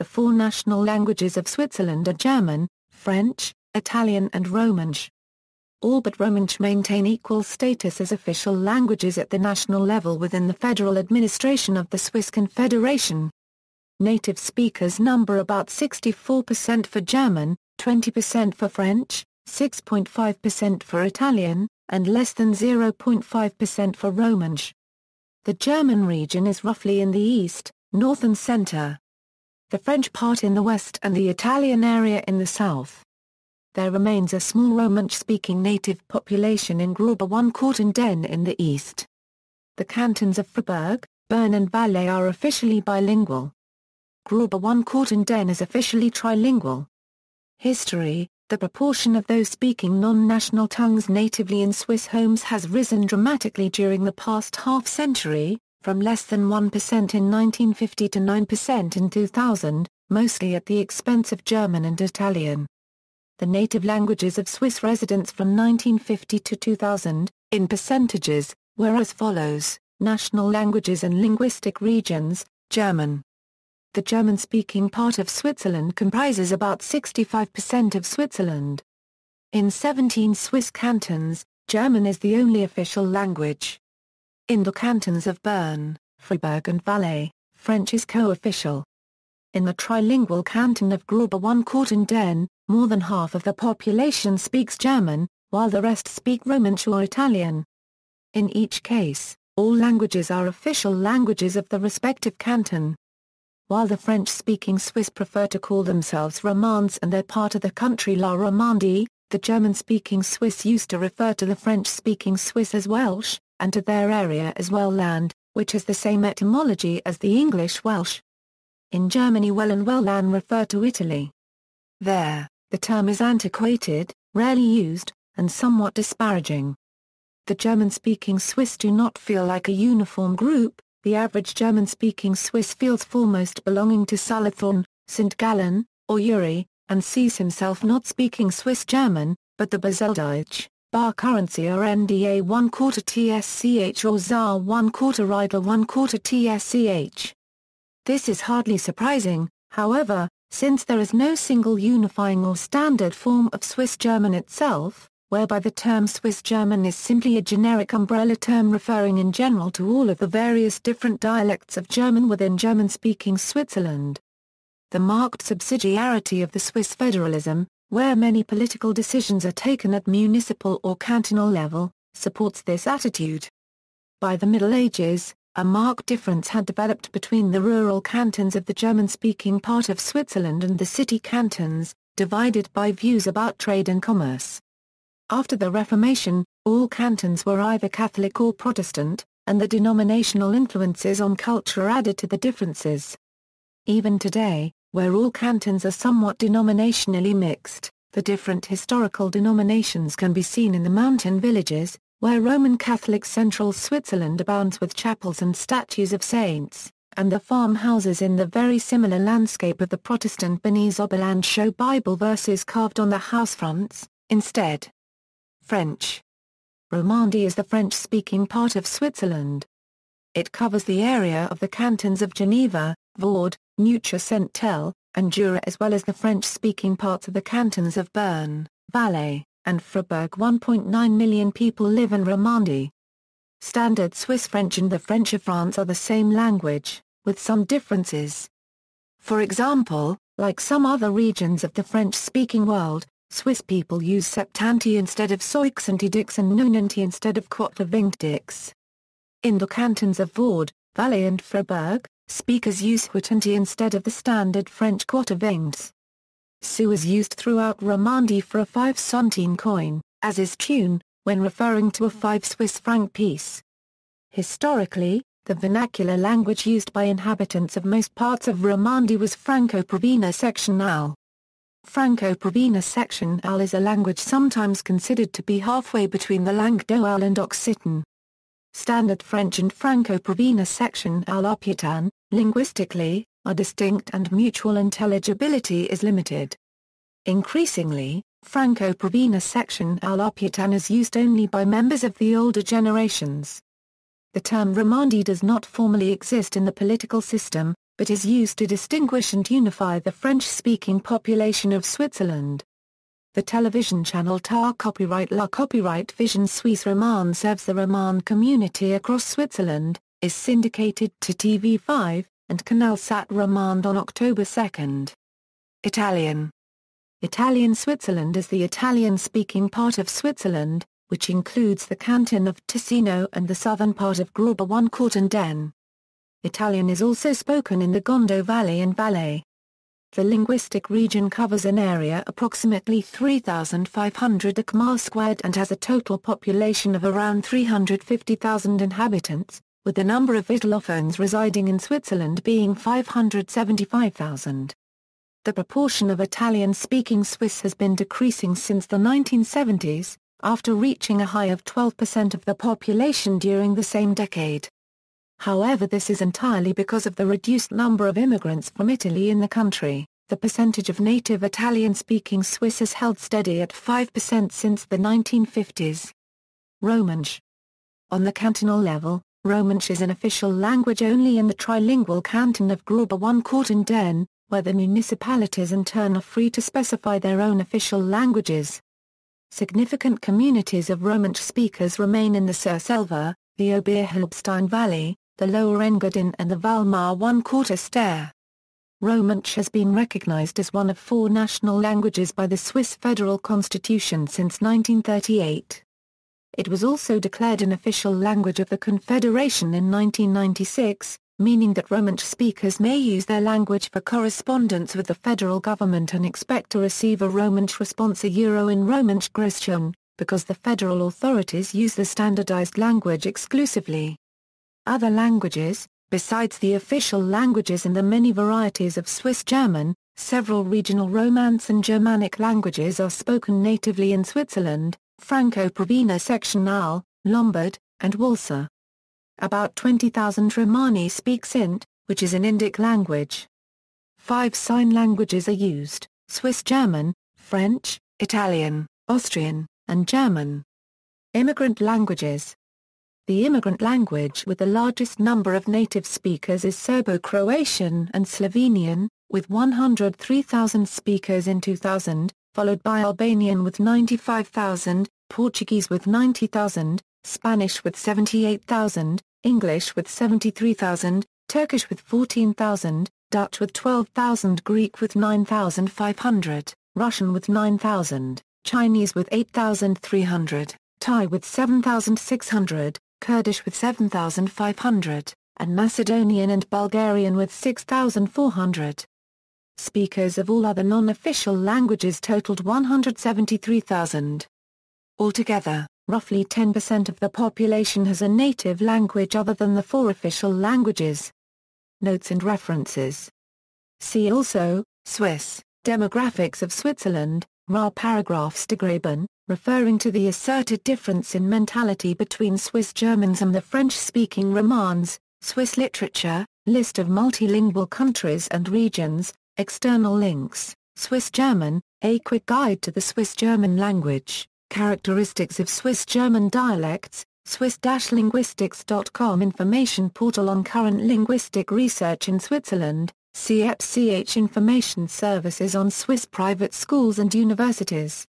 The four national languages of Switzerland are German, French, Italian and Romansh. All but Romansh maintain equal status as official languages at the national level within the federal administration of the Swiss Confederation. Native speakers number about 64% for German, 20% for French, 6.5% for Italian, and less than 0.5% for Romansh. The German region is roughly in the east, north and center. The French part in the west and the Italian area in the south. There remains a small Romansh-speaking native population in Graubünden in the east. The cantons of Freiburg, Bern and Valais are officially bilingual. Graubünden is officially trilingual. History: the proportion of those speaking non-national tongues natively in Swiss homes has risen dramatically during the past half-century, from less than 1% in 1950 to 9% in 2000, mostly at the expense of German and Italian. The native languages of Swiss residents from 1950 to 2000, in percentages, were as follows: national languages and linguistic regions, German. The German-speaking part of Switzerland comprises about 65% of Switzerland. In 17 Swiss cantons, German is the only official language. In the cantons of Bern, Freiburg and Valais, French is co-official. In the trilingual canton of Graubünden, more than half of the population speaks German, while the rest speak Romansh or Italian. In each case, all languages are official languages of the respective canton. While the French-speaking Swiss prefer to call themselves Romands and their part of the country La Raimondi, the German-speaking Swiss used to refer to the French-speaking Swiss as Welsh, and to their area as Welland, which has the same etymology as the English Welsh. In Germany Well and Wellan refer to Italy. There, the term is antiquated, rarely used, and somewhat disparaging. The German-speaking Swiss do not feel like a uniform group. The average German-speaking Swiss feels foremost belonging to Solothurn, St. Gallen, or Uri, and sees himself not speaking Swiss German, but the Baseldeutsch, bar currency or NDA 1/4 TSCH or ZAR 1/4 Riedler 1/4 TSCH. This is hardly surprising, however, since there is no single unifying or standard form of Swiss German itself, whereby the term Swiss German is simply a generic umbrella term referring in general to all of the various different dialects of German within German-speaking Switzerland. The marked subsidiarity of the Swiss federalism, where many political decisions are taken at municipal or cantonal level, supports this attitude. By the Middle Ages, a marked difference had developed between the rural cantons of the German-speaking part of Switzerland and the city cantons, divided by views about trade and commerce. After the Reformation, all cantons were either Catholic or Protestant, and the denominational influences on culture added to the differences. Even today, where all cantons are somewhat denominationally mixed, the different historical denominations can be seen in the mountain villages, where Roman Catholic central Switzerland abounds with chapels and statues of saints, and the farmhouses in the very similar landscape of the Protestant Bernese Oberland show Bible verses carved on the housefronts, instead. French. Raimondi is the French-speaking part of Switzerland. It covers the area of the cantons of Geneva, Vaud, Neuchâtel, and Jura as well as the French-speaking parts of the cantons of Bern, Valais, and Freiburg. 1.9 million people live in Raimondi. Standard Swiss French and the French of France are the same language, with some differences. For example, like some other regions of the French-speaking world, Swiss people use Septanti instead of Soixante-dix and Nonanti instead of Quatre-vingt-dix. In the cantons of Vaud, Valais and Freiburg, speakers use Huitanti instead of the standard French Quatre-vingts. Sou is used throughout Raimondi for a 5-centime coin, as is thun, when referring to a 5 Swiss franc piece. Historically, the vernacular language used by inhabitants of most parts of Raimondi was Franco-Provençal sectional. Franco-Provençal sectional is a language sometimes considered to be halfway between the langue d'Oil and Occitan. Standard French and Franco-Provençal sectional Arpitan, linguistically, are distinct and mutual intelligibility is limited. Increasingly, Franco-Provençal sectional Arpitan is used only by members of the older generations. The term Raimondi does not formally exist in the political system, but is used to distinguish and unify the French-speaking population of Switzerland. The television channel TAR copyright La Copyright Vision Suisse Romande serves the Romande community across Switzerland, is syndicated to TV5, and Canal Sat Romande on October 2. Italian. Italian Switzerland is the Italian-speaking part of Switzerland, which includes the canton of Ticino and the southern part of Grauburg-Courtenden. Italian is also spoken in the Gondo Valley and Valais. The linguistic region covers an area approximately 3,500 km² and has a total population of around 350,000 inhabitants, with the number of Italophones residing in Switzerland being 575,000. The proportion of Italian-speaking Swiss has been decreasing since the 1970s, after reaching a high of 12% of the population during the same decade. However, this is entirely because of the reduced number of immigrants from Italy in the country. The percentage of native Italian-speaking Swiss has held steady at 5% since the 1950s. Romansh. On the cantonal level, Romansh is an official language only in the trilingual canton of Grauburg-Courtenden, where the municipalities in turn are free to specify their own official languages. Significant communities of Romansh speakers remain in the Surselva, the Oberhalbstein Valley, the Lower Engadin and the Valmar-1/4 Romansh has been recognized as one of 4 national languages by the Swiss Federal Constitution since 1938. It was also declared an official language of the Confederation in 1996, meaning that Romansh speakers may use their language for correspondence with the federal government and expect to receive a Romansh response in Romansh Größten, because the federal authorities use the standardized language exclusively. Other languages, besides the official languages and the many varieties of Swiss German, several regional Romance and Germanic languages are spoken natively in Switzerland: Franco-Provena sectional, Lombard, and Walser. About 20,000 Romani speak Sint, which is an Indic language. 5 sign languages are used: Swiss German, French, Italian, Austrian, and German. Immigrant languages. The immigrant language with the largest number of native speakers is Serbo-Croatian and Slovenian, with 103,000 speakers in 2000, followed by Albanian with 95,000, Portuguese with 90,000, Spanish with 78,000, English with 73,000, Turkish with 14,000, Dutch with 12,000, Greek with 9,500, Russian with 9,000, Chinese with 8,300, Thai with 7,600, Kurdish with 7,500, and Macedonian and Bulgarian with 6,400. Speakers of all other non-official languages totaled 173,000. Altogether, roughly 10% of the population has a native language other than the 4 official languages. Notes and references. See also, Swiss, Demographics of Switzerland, Ra Paragraphsdegraben, referring to the asserted difference in mentality between Swiss Germans and the French-speaking Romands, Swiss literature, list of multilingual countries and regions, external links, Swiss German, a quick guide to the Swiss German language. Characteristics of Swiss German dialects, Swiss-linguistics.com information portal on current linguistic research in Switzerland, CFCH information services on Swiss private schools and universities.